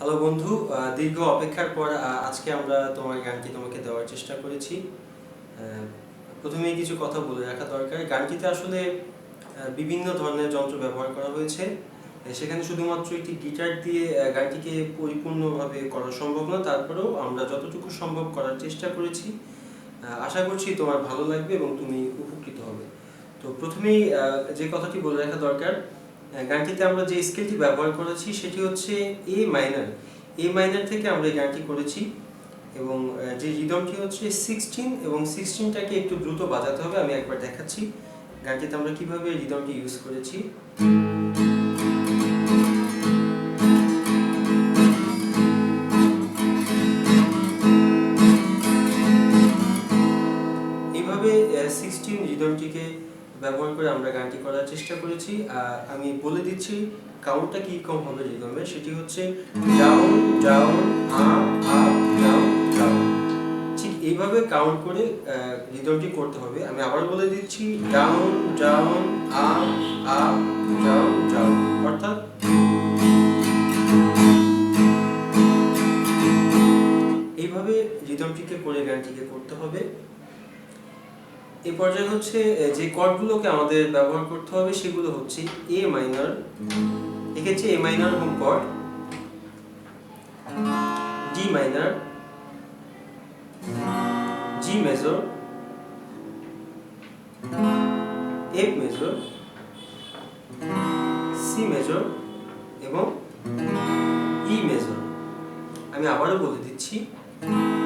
Hello বন্ধু, দীর্ঘ অপেক্ষার পর আজকে আমরা তোমার গানটি তোমাকে দেওয়ার চেষ্টা করেছি। প্রথমেই কিছু কথা বলে রাখা দরকার। গানটিতে আসলে বিভিন্ন ধরনের যন্ত্র ব্যবহার করা হয়েছে। সেখানে শুধুমাত্র একটি গিটার দিয়ে গানটিকে পরিপূর্ণভাবে করা সম্ভব না, তারপরেও আমরা যতটুকু সম্ভব করার চেষ্টা করেছি। আশা করছি তোমার ভালো লাগবে এবং তুমি উপকৃত হবে। তো প্রথমেই যে কথাটি বলে রাখা দরকার, গানটিতে আমরা যে স্কেলটি ব্যবহার করেছি সেটি হচ্ছে এ মাইনার। এ মাইনার থেকে আমরা এই গানটি করেছি এবং যে রিদমটি হচ্ছে 16 এবং 16টাকে একটু দ্রুত বাজাতে হবে। আমি একবার দেখাচ্ছি গানটিতে আমরা কিভাবে রিদমটি ইউজ করেছি। এইভাবে 16 রিদমটিকে ব্যবহার করে আমরা গানটি করার চেষ্টা করেছি। আমি বলে দিচ্ছি কাউন্টটা কি কম হবে রিদমে, সেটি হচ্ছে down down up up down down. ঠিক এইভাবে কাউন্ট করে রিদমটি করতে হবে। আমি আবার বলে দিচ্ছি down down up up down down, অর্থাৎ এইভাবে রিদমটিকে করে গানটিকে করতে হবে। এই পর্যায়ে হচ্ছে যে কর্ডগুলোকে আমাদের ব্যবহার করতে হবে সেগুলো হচ্ছে এ মাইনর, এক্ষেত্রে A minor home chord, D minor, G major, F major, C major এবং ই মেজর। আমি আবারও বলে দিচ্ছি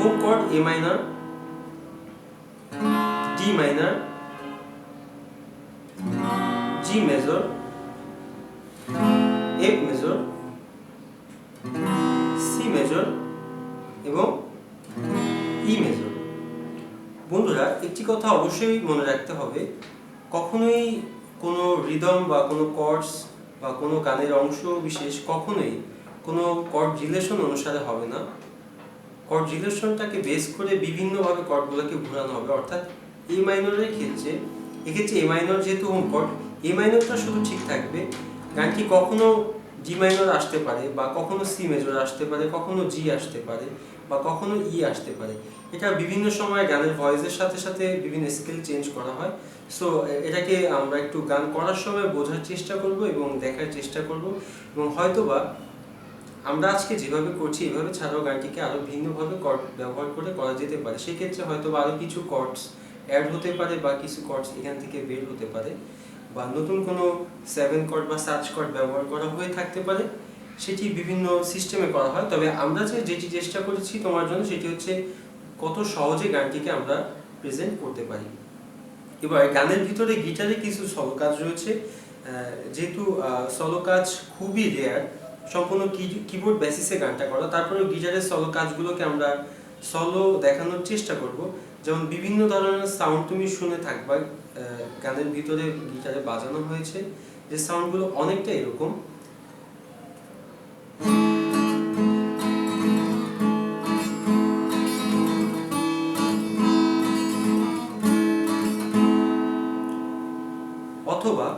home chord A minor, D minor, G major, F major, C major এবং ই মেজর। বন্ধুরা, একটি কথা অবশ্যই মনে রাখতে হবে, কখনোই কোনো রিদম বা কোনো কর্ডস বা কোনো গানের অংশ বিশেষ কখনোই কোনো কর্ড রিলেশন অনুসারে হবে না। কর্ড রিলেশনটাকে বেস করে বিভিন্নভাবে কর্ডগুলোকে ঘোরানো হবে। অর্থাৎ এ মাইনরের ক্ষেত্রে এক্ষেত্রে এ মাইনর যেহেতু হোম কর্ড, এ মাইনরটা শুধু ঠিক থাকবে। গানটি কখনো ডি মাইনর আসতে পারে বা কখনো সি মেজর আসতে পারে, কখনো জি আসতে পারে বা কখনো ই আসতে পারে। এটা বিভিন্ন সময় গানের ভয়েসের সাথে সাথে বিভিন্ন স্কেল চেঞ্জ করা হয়। সো এটাকে আমরা একটু গান করার সময় বোঝার চেষ্টা করব এবং দেখার চেষ্টা করব, এবং হয়তোবা আমরা আজকে যেভাবে করছি এভাবে ছাড়াও গানটিকে আরও ভিন্নভাবে কর্ড ব্যবহার করে করা যেতে পারে। সেক্ষেত্রে হয়তোবা আরও কিছু কর্ডস অ্যাড হতে পারে বা কিছু কর্ডস এখান থেকে বের হতে পারে, বা নতুন কোনো 7 কর্ড বা সার্চ কর্ড ব্যবহার করা হয়ে থাকতে পারে। সেটি বিভিন্ন সিস্টেমে করা হয়। তবে আমরা যেটি চেষ্টা করেছি তোমার জন্য সেটি হচ্ছে কত সহজে গানটিকে আমরা প্রেজেন্ট করতে পারি। এবার গানের ভিতরে গিটারে কিছু সলো কাজ রয়েছে। যেহেতু সলো কাজ খুবই রেয়ার, সম্পূর্ণ কিবোর্ড বেসিসে গানটা করা, তারপরে গিটারের সলো কাজগুলোকে আমরা সলো দেখানোর চেষ্টা করব। যেমন বিভিন্ন ধরনের সাউন্ড তুমি শুনে থাকবা গানের ভিতরে গিটারে বাজানো হয়েছে, যে সাউন্ডগুলো অনেকটা এরকম। অথবা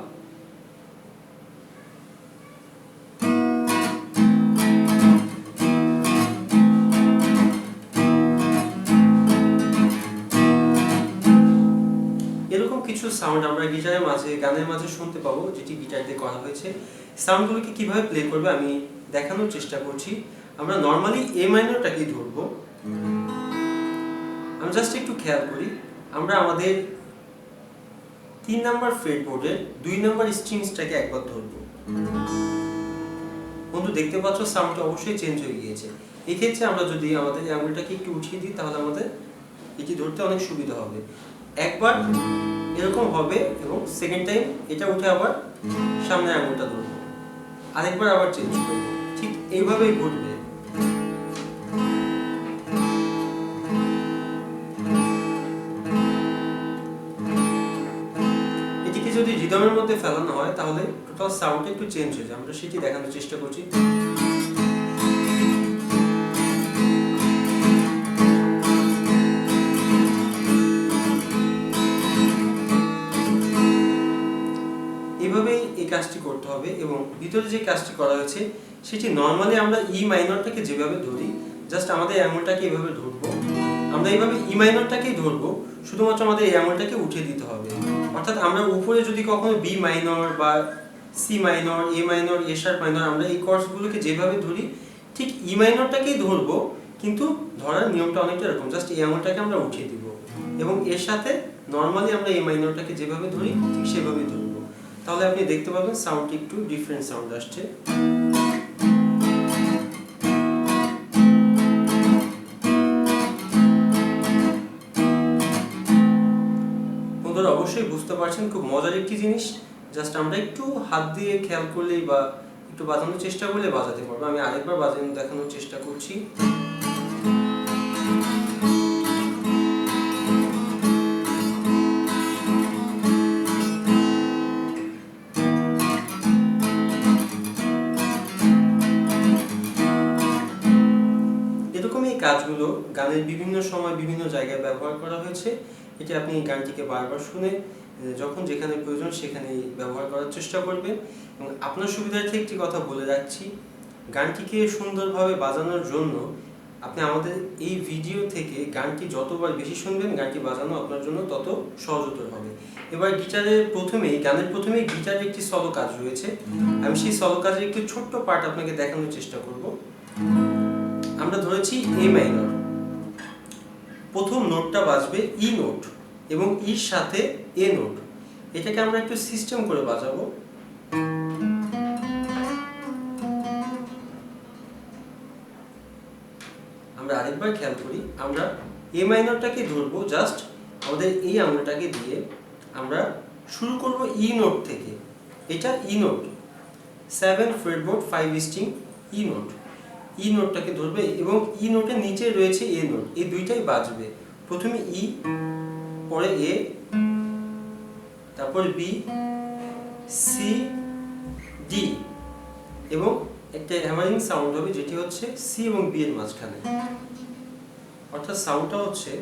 এরকম কিছু সাউন্ড আমরা গিটারের মাঝে গানের মাঝে শুনতে পাবো, যেটি গিটার দিয়ে করা হয়েছে। সাউন্ডগুলোকে কিভাবে প্লে করবে আমি দেখানোর চেষ্টা করছি। আমরা নর্মালি এ মাইনরটাকেই ধরবো। আমরা জাস্ট একটু খেয়াল করি, আমরা আমাদের 3 নাম্বার ফ্রেটবোর্ডের 2 নাম্বার স্ট্রিংসটাকে একবার ধরবো। বন্ধু, দেখতে পাচ্ছ সাউন্ডটা অবশ্যই চেঞ্জ হয়ে গিয়েছে। এই ক্ষেত্রে আমরা যদি আমাদের আঙুলটাকে একটু উঠিয়ে দিই তাহলে আমাদের এটি ধরতে অনেক সুবিধা হবে। একবার এরকম হবে এবং সেকেন্ড টাইম এটা উঠে আবার সামনে আঙুলটা ধরবো, আরেকবার আবার চেঞ্জ করবো। ঠিক এইভাবেই ঘটবে। এটিকে যদি রিদমের মধ্যে ফেলানো হয় তাহলে টোটাল সাউন্ডটা একটু চেঞ্জ হয়ে যায়। আমরা সেটি দেখানোর চেষ্টা করছি। এভাবেই এই কাজটি করতে হবে এবং ভিতরে যে কাজটি করা হয়েছে সেটি নর্মালি আমরা ই মাইনরটাকে যেভাবে ধরি, জাস্ট আমাদের আঙুলটাকে এভাবে ধরবো, আমরা এইভাবে ই মাইনরটাকেই ধরবো, শুধুমাত্র আমাদের এই আঙুলটাকে উঠিয়ে দিতে হবে। অর্থাৎ আমরা উপরে যদি কখনো বি মাইনর বা সি মাইনর, এ মাইনর, এ শার্প মাইনর, আমরা এই কর্ডসগুলোকে যেভাবে ধরি ঠিক ই মাইনরটাকেই ধরবো, কিন্তু ধরার নিয়মটা অনেকটা এরকম, জাস্ট এই আঙুলটাকে আমরা উঠিয়ে দিব এবং এর সাথে নর্মালি আমরা এই মাইনরটাকে যেভাবে ধরি ঠিক সেভাবেই ধরবো। তাহলে আপনি দেখতে পাবেন সাউন্ডটি একটু ডিফারেন্ট সাউন্ড আসছে। বন্ধুরা অবশ্যই বুঝতে পারছেন খুব মজার একটি জিনিস, জাস্ট আমরা একটু হাত দিয়ে খেয়াল করলেই বা একটু বাজানোর চেষ্টা করলে বাজাতে পারবো। আমি আরেকবার বাজানো দেখানোর চেষ্টা করছি। এরকমই কাজগুলো গানের বিভিন্ন সময় বিভিন্ন জায়গায় ব্যবহার করা হয়েছে। এটা আপনি গানটিকে বারবার শুনে যখন যেখানে প্রয়োজন সেখানেই ব্যবহার করার চেষ্টা করবেন। এবং আপনার সুবিধার্থে একটি কথা বলে রাখছি, গানটিকে সুন্দরভাবে বাজানোর জন্য আপনি আমাদের এই ভিডিও থেকে গানটি যতবার বেশি শুনবেন গানটি বাজানো আপনার জন্য তত সহজতর হবে। এবার গানের প্রথমেই গিটারের একটি সলো কাজ রয়েছে, আমি সেই সলো কাজের একটি ছোট্ট পার্ট আপনাকে দেখানোর চেষ্টা করব। আমরা ধরেছি এ মাইনর, প্রথম নোটটা বাজবে ই নোট এবং ইর সাথে এ নোট, এটাকে আমরা একটু সিস্টেম করে বাজাবো। আমরা আরেকবার খেয়াল করি, আমরা এ মাইনরটাকে ধরবো, জাস্ট আমাদের এই আঙুলটাকে দিয়ে আমরা শুরু করব ই নোট থেকে। এটা ই নোট, 7 ফ্রেটবোর্ড 5 স্ট্রিং ই নোট। ই নোটটাকে ধরবে এবং ই নোটের নিচে রয়েছে এ নোট, এই দুইটাই বাজবে। প্রথমে ই, পরে এ, তারপর বি, সি, ডি এবং একটা হ্যামারিং সাউন্ড হবে যেটি হচ্ছে সি এবং বি এর মাঝখানে। অর্থাৎ সাউন্ডটা হচ্ছে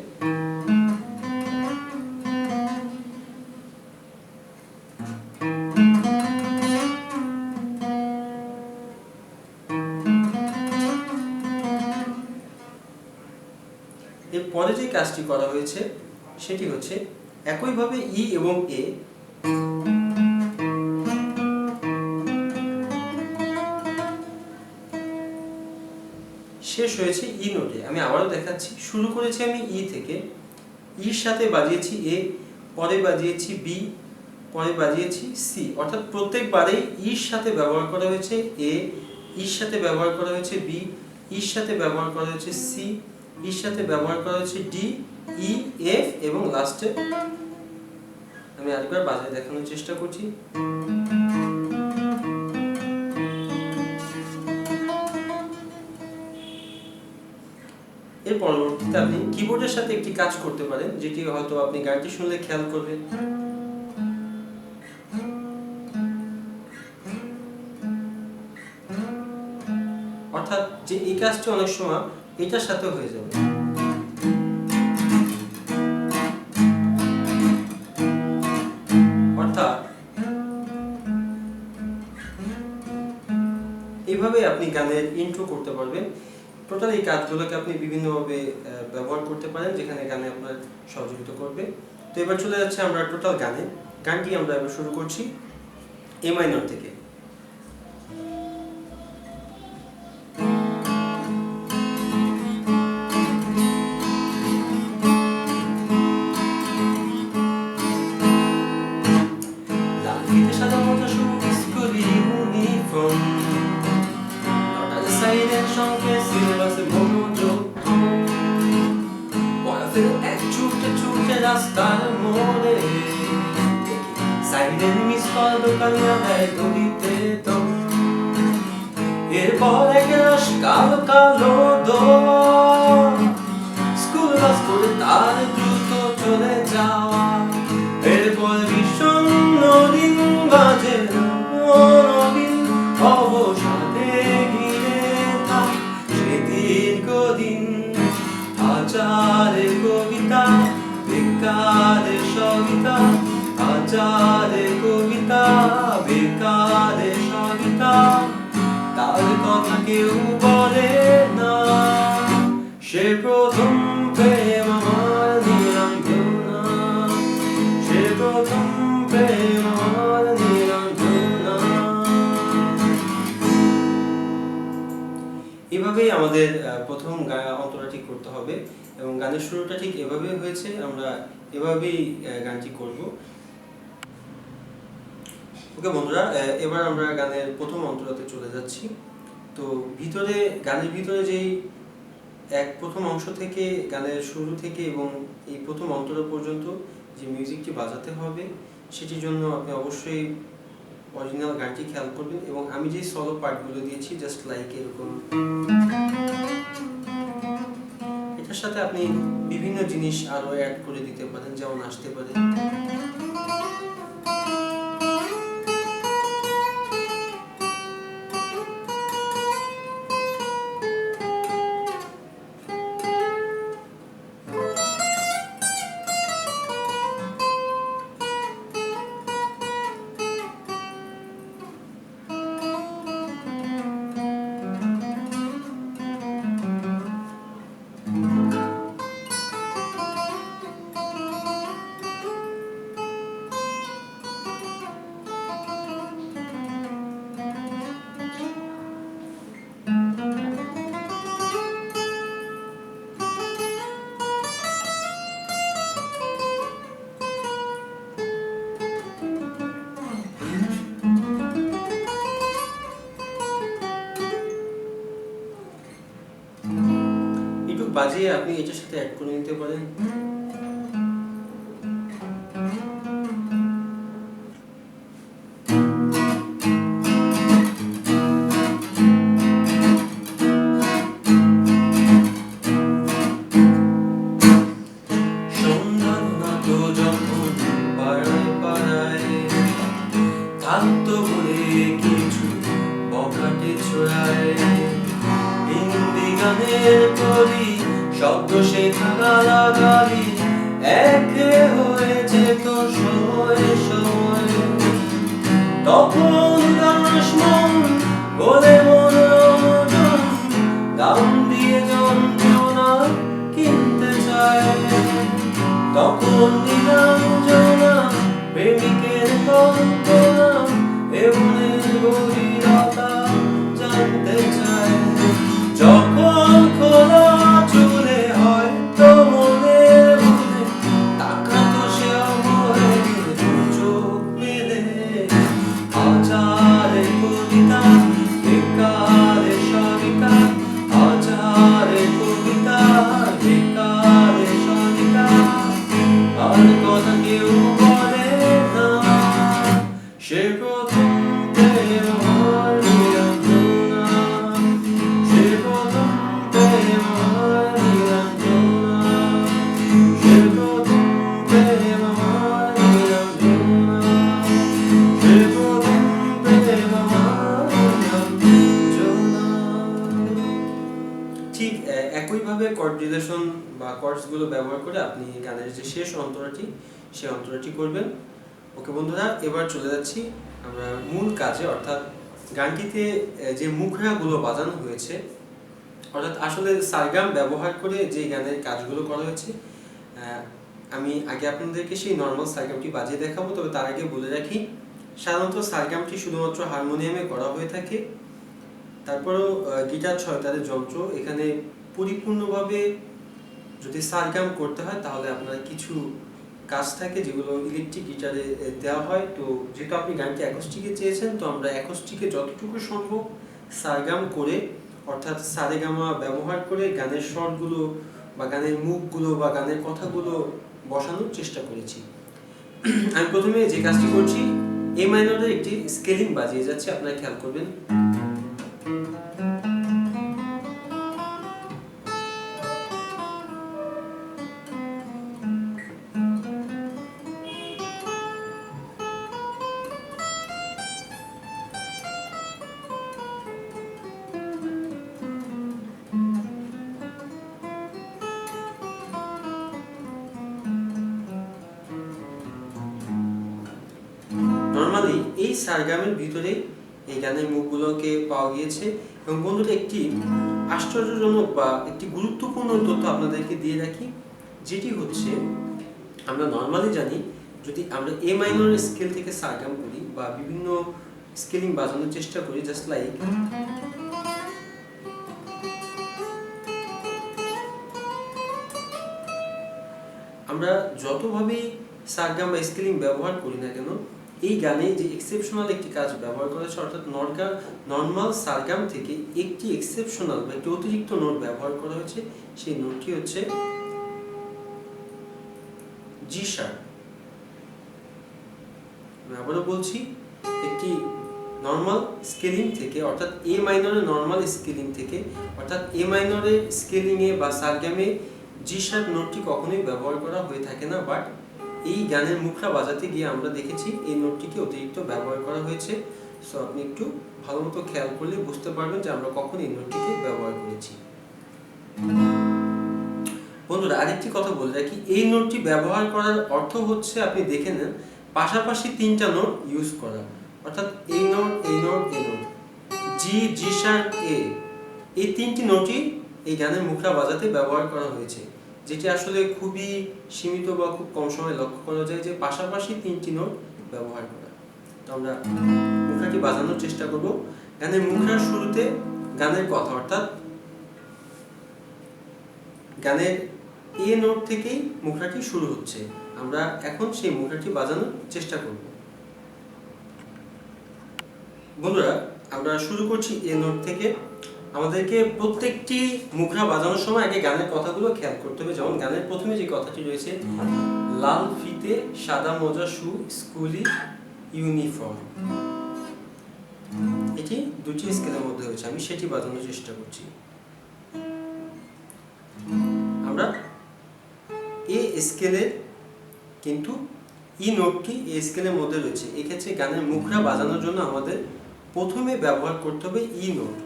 এর পরে যে কাজটি করা হয়েছে সেটি হচ্ছে একইভাবে ই এবং এ, শেষ হয়েছে ই নোটে। আমি আবারও দেখাচ্ছি, শুরু করেছি আমি ই থেকে, ইর সাথে বাজিয়েছি এ, পরে বাজিয়েছি বি, পরে বাজিয়েছি সি। অর্থাৎ প্রত্যেকবারেই ইর সাথে ব্যবহার করা হয়েছে এ, ইর সাথে ব্যবহার করা হয়েছে বি, ইর সাথে ব্যবহার করা হয়েছে সি, ইর সাথে ব্যবহার করা হয়েছে ডি, ই, এফ এবং লাস্টে আমি আরেকবার বাজায় দেখানোর চেষ্টা করছি। এর পরবর্তীতে আপনি কিবোর্ডের সাথে একটি কাজ করতে পারেন, যেটি হয়তো আপনি গানটি শুনলে খেয়াল করবেন। অর্থাৎ যে এই কাজটি অনেক সময় এটার সাথে হয়ে যাবে। অর্থাৎ এইভাবে আপনি গানের ইন্ট্রো করতে পারবেন। টোটাল এই কাজগুলোকে আপনি বিভিন্নভাবে ব্যবহার করতে পারেন যেখানে গানে আপনার সহযোগিতা করবে। তো এবার চলে যাচ্ছে আমরা টোটাল গানে। গানটি আমরা এবার শুরু করছি এ মাইনর থেকে। রাস্তার মোড়ে সাইডের মিস কল দোকানে দেয় গলিতে তো এরপর একরাশ কালো কালো স্কুল বাস করে তার দ্রুত চলে যাওয়া। এরপর বিষণ্ণ দিন বাজে নবীন অবসাদে ঘিরে থাক সে দীর্ঘদিন হাজারে কবিতা বেকারের সবিতা, হাজারে কবিতা বেকারের সবিতা। তার কথা কেউ বলে না। সে প্রথম প্রেম আমার নীলাঞ্জনা, সে প্রথম প্রেম আমার নীলাঞ্জনা। এভাবেই আমাদের প্রথম অন্তরাটি করতে হবে এবং গানের শুরুটা ঠিক এভাবেই হয়েছে। আমরা এভাবেই গানটি করব। ওকে বন্ধুরা, এবার আমরা গানের প্রথম অন্তরাতে চলে যাচ্ছি। তো গানের ভিতরে যেই প্রথম অংশ থেকে, গানের শুরু থেকে এবং এই প্রথম অন্তরা পর্যন্ত যে মিউজিকটি বাজাতে হবে, সেটির জন্য আপনি অবশ্যই অরিজিনাল গানটি খেয়াল করবেন। এবং আমি যে সলো পার্টগুলো দিয়েছি, জাস্ট লাইক এরকম, এটার সাথে আপনি বিভিন্ন জিনিস আরো অ্যাড করে দিতে পারেন, যেমন আসতে পারে বাজিয়ে আপনি এটার সাথে অ্যাড করে নিতে পারেন। থাকতো বলে কিছু বকাটে ছড়ায়, হিন্দি গানের কলি শব্দ শেখা গালাগালি একে হয়েছে তো সময় সময়। তখন দাস মন বলে মনোরঞ্জন, দাম দিয়ে যন্ত্রণা কিনতে চায়। তখন নীলাঞ্জনা প্রেমিকের কল্পনা এমনের গভীরতা জানতে চায়। যখন খোলা চুলে হয় তো মনে মনে তাকাতো সে অমরে চোখ মেলে। হাজারে কবিতা বেকারে সবিতা, হাজারে কবিতা বেকারে সবিতা, আর কথা কেউ বলে না। সে প্রথম প্রেম আমার নীলাঞ্জনা, সে প্রথম প্রেম আমার নীলাঞ্জনা, সে প্রথম প্রেম আমার নীলাঞ্জনা, সে প্রথম প্রেম আমার নীলাঞ্জনা। ঠিক একইভাবে কর্ড রিলেশন বা কর্ডসগুলো ব্যবহার করে আপনি গানের যে শেষ অন্তরাটি, সেই অন্তরাটি করবেন। ওকে বন্ধুরা, এবার চলে যাচ্ছি আমরা মূল কাজে, অর্থাৎ গানটিতে যে মুখরাগুলো বাজানো হয়েছে, অর্থাৎ আসলে সারগাম ব্যবহার করে যে গানের কাজগুলো করা হয়েছে, আমি আগে আপনাদেরকে সেই নর্মাল সারগামটি বাজিয়ে দেখাবো। তবে তার আগে বলে রাখি, সাধারণত সারগামটি শুধুমাত্র হারমোনিয়ামে করা হয়ে থাকে। তারপরেও গিটার ছয়তারের যন্ত্র, এখানে পরিপূর্ণভাবে যদি সারগাম করতে হয় তাহলে আপনার কিছু কাজ থাকে যেগুলো ইলেকট্রিক গিটারে দেওয়া হয়। তো যেহেতু আপনি গানটি অ্যাকোস্টিকে চেয়েছেন, তো আমরা অ্যাকোস্টিকে যতটুকু সম্ভব সারগাম করে, অর্থাৎ সারেগামা ব্যবহার করে গানের স্বরগুলো বা গানের মুখগুলো বা গানের কথাগুলো বসানোর চেষ্টা করেছি। আমি প্রথমে যে কাজটি করছি, এ মাইনরের একটি স্কেলিং বাজিয়ে যাচ্ছে, আপনারা খেয়াল করবেন। নরমালি এই সারগামের ভিতরে এই গানের মুখগুলোকে পাওয়া গিয়েছে। এবং বন্ধুরা একটি আশ্চর্যজনক বা একটি গুরুত্বপূর্ণ তথ্য আপনাদেরকে দিয়ে রাখি, যেটি হচ্ছে আমরা নর্মালি জানি যদি আমরা এ মাইনর স্কেল থেকে সারগাম করি বা বিভিন্ন স্কেলিং বাজানোর চেষ্টা করি, জাস্ট লাইক আমরা যতভাবেই সারগাম বা স্কেলিং ব্যবহার করি না কেন, এই গানে যে এক্সেপশনাল একটি কাজ ব্যবহার করা হয়েছে, অর্থাৎ নর্মাল সারগাম থেকে একটি এক্সেপশনাল বা একটি অতিরিক্ত নোট ব্যবহার করা হয়েছে। সেই নোটটি হচ্ছে জি শার্প। আমি আবারও বলছি, একটি নর্মাল স্কেলিং থেকে, অর্থাৎ এ মাইনরের নর্মাল স্কেলিং থেকে, অর্থাৎ এ মাইনরের স্কেলিংয়ে বা সারগামে জি শার্প নোটটি কখনোই ব্যবহার করা হয়ে থাকে না, বাট এই গানের মুখরা বাজাতে গিয়ে আমরা দেখেছি এই নোটটিকে অতিরিক্ত ব্যবহার করা হয়েছে। সো আপনি একটু ভালো মতো খেয়াল করলে বুঝতে পারবেন যে আমরা কখন এই নোটটিকে ব্যবহার করেছি। বন্ধুরা আরেকটি কথা বলে রাখি, এই নোটটি ব্যবহার করার অর্থ হচ্ছে, আপনি দেখে নেন, পাশাপাশি তিনটা নোট ইউজ করা, অর্থাৎ এই নোট, এই নোট, এই নোট, জি, জি শার্প, এ, এই তিনটি নোটই এই গানের মুখরা বাজাতে ব্যবহার করা হয়েছে, যেটি আসলে খুবই সীমিত বা খুব কম সময় লক্ষ্য করা যায় যে পাশাপাশি তিনটি নোট ব্যবহার করা। তো আমরা মুখরাটি বাজানোর চেষ্টা করব। গানের মুখরার শুরুতে গানের কথা, অর্থাৎ গানের এ নোট থেকেই মুখরাটি শুরু হচ্ছে। আমরা এখন সেই মুখরাটি বাজানোর চেষ্টা করব। বন্ধুরা আমরা শুরু করছি এ নোট থেকে। আমাদেরকে প্রত্যেকটি মুখরা বাজানোর সময় আগে গানের কথাগুলো খেয়াল করতে হবে। যেমন গানের প্রথমে যে কথাটি রয়েছে, লাল ফিতে সাদা মোজা শু স্কুলি ইউনিফর্ম, এটি দুটি স্কেলের মধ্যে হয়েছে, আমি সেটি বাজানোর চেষ্টা করছি। আমরা এ স্কেলের, কিন্তু ই নোটটি এ স্কেলের মধ্যে রয়েছে। এক্ষেত্রে গানের মুখরা বাজানোর জন্য আমাদের প্রথমে ব্যবহার করতে হবে ই নোট।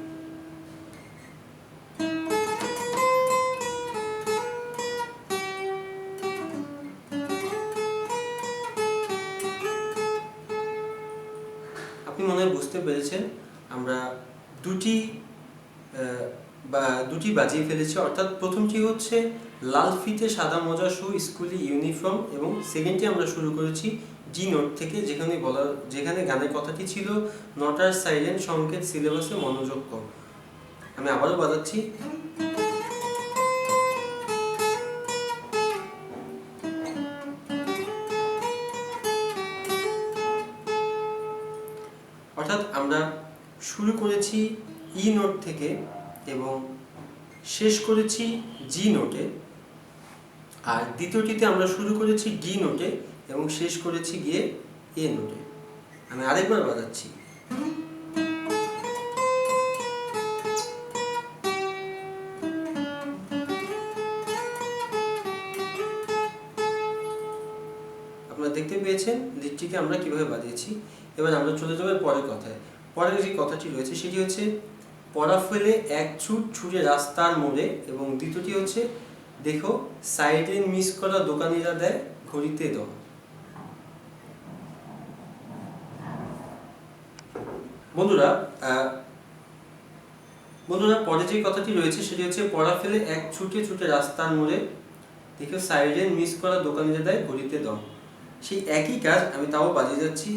আপনি মনে হয় বুঝতে পেরেছেন, আমরা দুটি বাজিয়ে ফেলেছি। অর্থাৎ প্রথমটি হচ্ছে লাল ফিতে সাদা মোজা শু স্কুলি ইউনিফর্ম, এবং সেকেন্ডটি আমরা শুরু করেছি জি নোট থেকে, যেখানে গানের কথাটি ছিল নট আর সাইলেন্ট সংকেত সিলেবাসে মনোযোগ কম। আমি আবারও বাজাচ্ছি। অর্থাৎ আমরা শুরু করেছি ই নোট থেকে এবং শেষ করেছি জি নোটে, আর দ্বিতীয়টিতে আমরা শুরু করেছি ডি নোটে এবং শেষ করেছি গিয়ে এ নোটে। আমি আরেকবার বাজাচ্ছি। আপনারা দেখতে পেয়েছেন লিডটিকে আমরা কিভাবে বাজিয়েছি। এবার আমরা চলে যাবো পরের কথায়। পরের যে কথাটি রয়েছে সেটি হচ্ছে পড়া ফেলে এক ছুট ছুটে রাস্তার মোড়ে, এবং দ্বিতীয়টি হচ্ছে দেখো সাইরেন মিস করা দোকানিরা দেয় ঘড়িতে দাও। বন্ধুরা পরে যে কথাটি রয়েছে সেটি হচ্ছে পড়া ফেলে এক ছুটে ছুটে রাস্তার মোড়ে, দেখো সাইরেন মিস করা দোকানিরা দেয় ঘড়িতে দাও। সেই একই কাজ আমি তাও বাজিয়ে যাচ্ছি।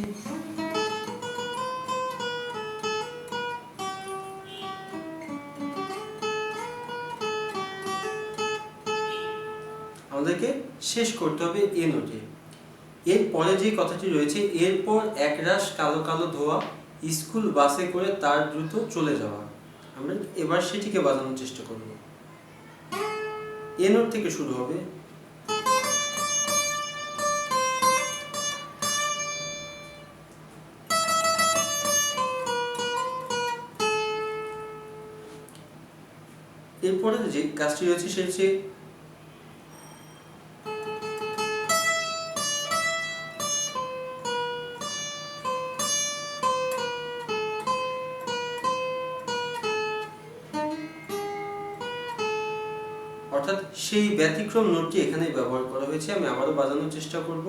আমাদেরকে শেষ করতে হবে এ নোটে। এর পরে যে কথাটি রয়েছে, এরপর একরাশ কালো কালো ধোয়া স্কুল বাসে করে তার দ্রুত চলে যাওয়া, আমরা এবার সেটিকে বাজানোর চেষ্টা করব। এ নোট থেকে শুরু হবে। এরপরে যে কাজটি রয়েছে সেটি হচ্ছে অর্থাৎ সেই ব্যতিক্রম নোটটি এখানে ব্যবহার করা হয়েছে। আমি আবারও বাজানোর চেষ্টা করব।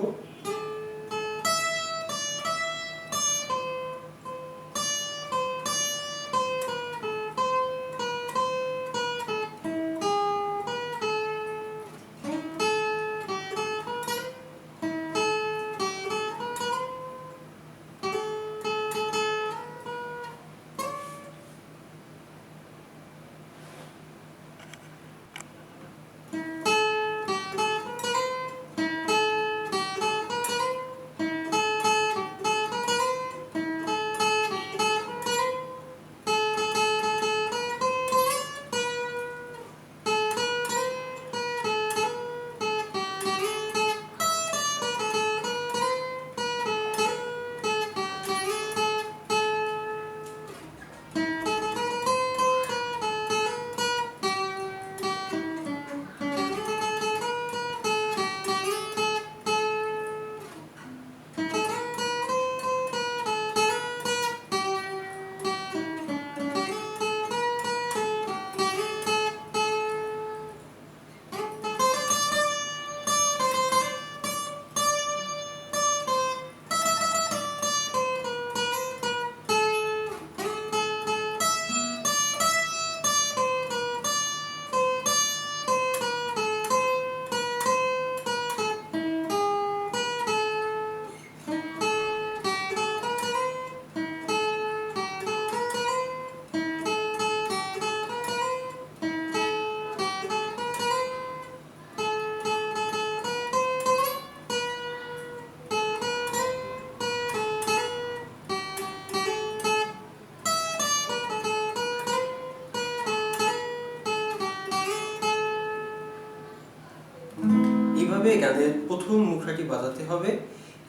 এইভাবে গানের প্রথম মুখরাটি বাজাতে হবে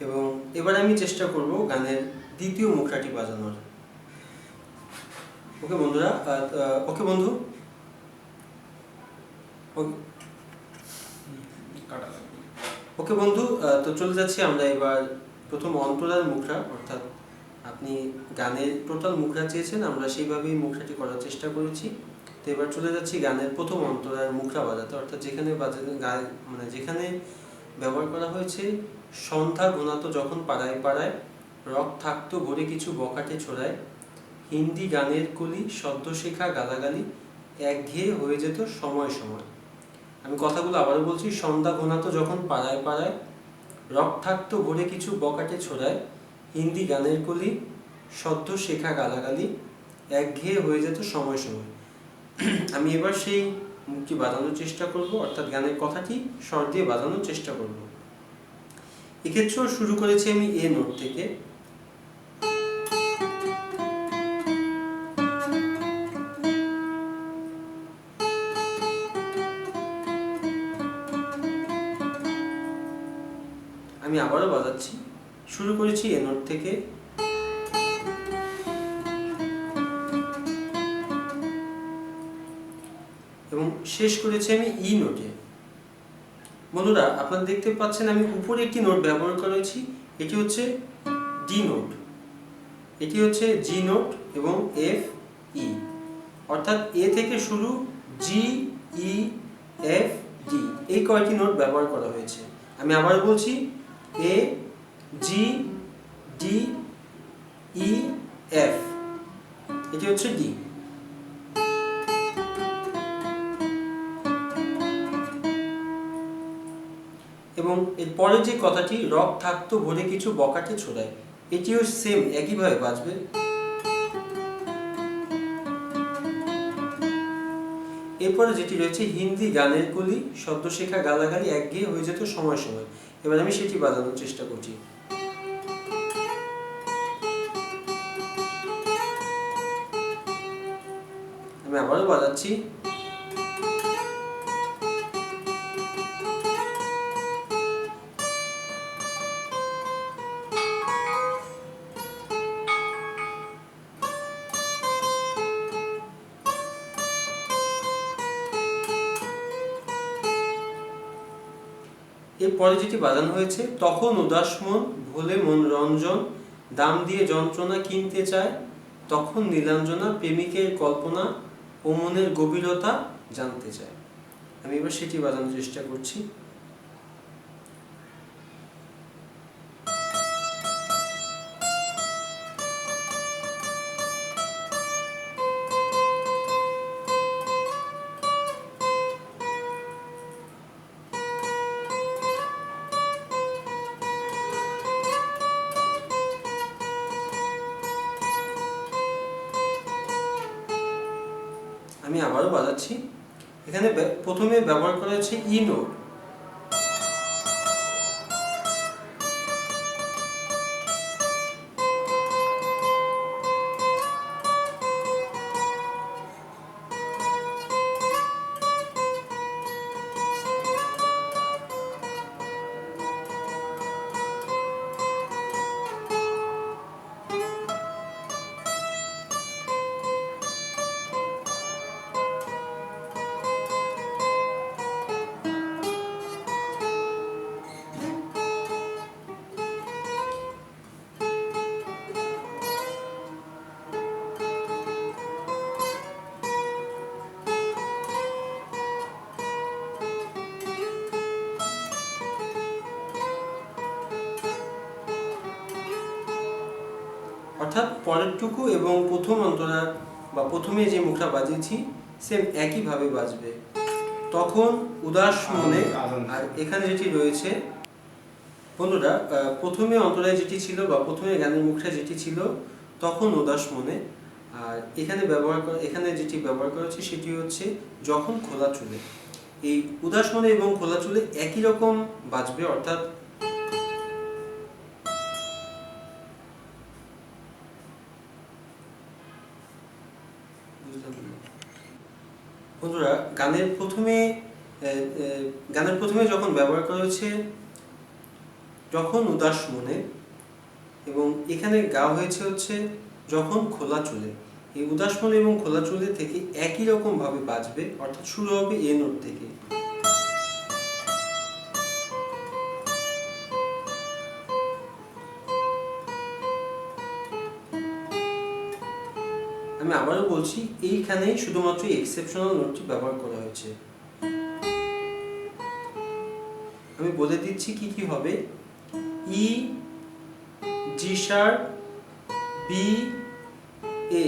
এবং এবার আমি চেষ্টা করব গানের দ্বিতীয় মুখরাটি বাজানোর। ওকে বন্ধুরা, ওকে বন্ধু, ওকে বন্ধু, তো চলে যাচ্ছি আমরা এবার প্রথম অন্তরার মুখরা, অর্থাৎ আপনি গানের টোটাল মুখরা চেয়েছেন, আমরা সেইভাবেই মুখরাটি করার চেষ্টা করেছি। তো এবার চলে যাচ্ছি গানের প্রথম অন্তরার মুখরা বাজাতে, অর্থাৎ যেখানে মানে যেখানে ব্যবহার করা হয়েছে সন্ধ্যা ঘনাতো যখন পাড়ায় পাড়ায়, রক থাকতো ভরে কিছু বকাটে ছোড়ায়, হিন্দি গানের কলি সদ্য শেখা গালাগালি একঘেয়ে হয়ে যেত সময় সময়। আমি কথাগুলো আবারও বলছি, সন্ধ্যা ঘনাতো যখন পাড়ায় পাড়ায়, রক থাকতো ভরে কিছু বকাটে ছোড়ায়, হিন্দি গানের কলি সদ্য শেখা গালাগালি একঘেয়ে হয়ে যেত সময় সময়। আমি এবার সেই মুখটি বাজানোর চেষ্টা করব, অর্থাৎ গানের কথাটি স্বর দিয়ে বাজানোর চেষ্টা করব। এক্ষেত্রেও শুরু করেছি আমি এ নোট থেকে। আমি আবারও বাজাচ্ছি, শুরু করেছি এ নোট থেকে, এবং শেষ করেছি আমি ই নোটে। বন্ধুরা, আপনারা দেখতে পাচ্ছেন আমি উপরে একটি নোট ব্যবহার করেছি, এটি হচ্ছে ডি নোট, এটি হচ্ছে জি নোট এবং এফ ই, অর্থাৎ এ থেকে শুরু, জি ই এফ ডি, এই কয়টি নোট ব্যবহার করা হয়েছে। আমি আবার বলছি, এ জি ডি ই এফ, এটি হচ্ছে ডি। এবং এরপরে যে কথাটি, রক থাকতো ভরে কিছু বকাটে ছোড়ায়, এটিও সেম একইভাবে বাজবে। এরপরে যেটি রয়েছে, হিন্দি গানের কলি সদ্য শেখা গালাগালি একঘেয়ে হয়ে যেত সময় সময়, এবার আমি সেটি বাজানোর চেষ্টা করছি। আমি আবারও বাজাচ্ছি। এরপরে যেটি বাজানো হয়েছে, তখন উদাস মন ভোলে মন রঞ্জন, দাম দিয়ে যন্ত্রণা কিনতে চায়, তখন নীলাঞ্জনা প্রেমিকের কল্পনা ও মনের গভীরতা জানতে চায়। আমি এবার সেটি বাজানোর চেষ্টা করছি। আমি আবারও বাজাচ্ছি। এখানে প্রথমে ব্যবহার করা হচ্ছে ই নোট, অর্থাৎ পরেরটুকু এবং প্রথম অন্তরা বা প্রথমে যে মুখটা বাজিয়েছি সেম একইভাবে বাজবে। তখন উদাস মনে, আর এখানে যেটি রয়েছে বন্ধুরা, প্রথমে অন্তরায় যেটি ছিল বা প্রথমে গানের মুখটা যেটি ছিল তখন উদাস মনে, আর এখানে যেটি ব্যবহার করা হচ্ছে সেটি হচ্ছে যখন খোলা চুলে। এই উদাস মনে এবং খোলা চুলে একই রকম বাজবে, অর্থাৎ বন্ধুরা, গানের প্রথমে গানের প্রথমে যখন ব্যবহার করা হয়েছে যখন উদাস মনে, এবং এখানে গাওয়া হয়েছে হচ্ছে যখন খোলা চুলে। এই উদাস মনে এবং খোলা চুলে থেকে একই রকম ভাবে বাজবে, অর্থাৎ শুরু হবে এ নোট থেকে। আমি আবারও বলছি, এইখানেই শুধুমাত্র এক্সেপশনাল নোটটি ব্যবহার করা হয়েছে। আমি বলে দিচ্ছি কি কি হবে। ই, জি শার্প, বি, এ।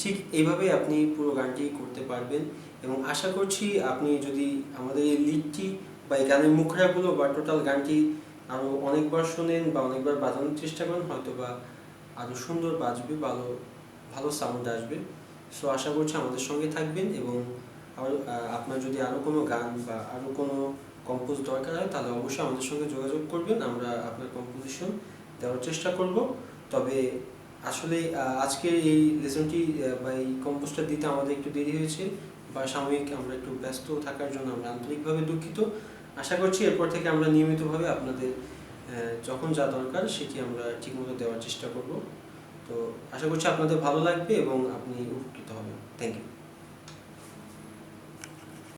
ঠিক এইভাবে আপনি পুরো গানটি করতে পারবেন, এবং আশা করছি আপনি যদি আমাদের এই লিডটি বা এই গানের মুখরাগুলো বা টোটাল গানটি আরও অনেকবার শোনেন বা অনেকবার বাজানোর চেষ্টা করেন, হয়তো বা আরও সুন্দর বাজবে, ভালো ভালো সাউন্ড আসবে। সো আশা করছি আমাদের সঙ্গে থাকবেন, এবং আপনার যদি আরও কোনো গান বা আরও কোনো কম্পোজ দরকার হয় তাহলে অবশ্যই আমাদের সঙ্গে যোগাযোগ করবেন, আমরা আপনার কম্পোজিশন দেওয়ার চেষ্টা করব। তবে আসলে আজকের এই লেসনটি বা এই কম্পোজটা দিতে আমাদের একটু দেরি হয়েছে, বা সাময়িক আমরা একটু ব্যস্ত থাকার জন্য আমরা আন্তরিকভাবে দুঃখিত। আশা করছি এরপর থেকে আমরা নিয়মিতভাবে আপনাদের যখন যা দরকার সেটি আমরা ঠিকমতো দেওয়ার চেষ্টা করব। তো আশা করছি আপনাদের ভালো লাগবে এবং আপনি উপকৃত হবেন। Thank you.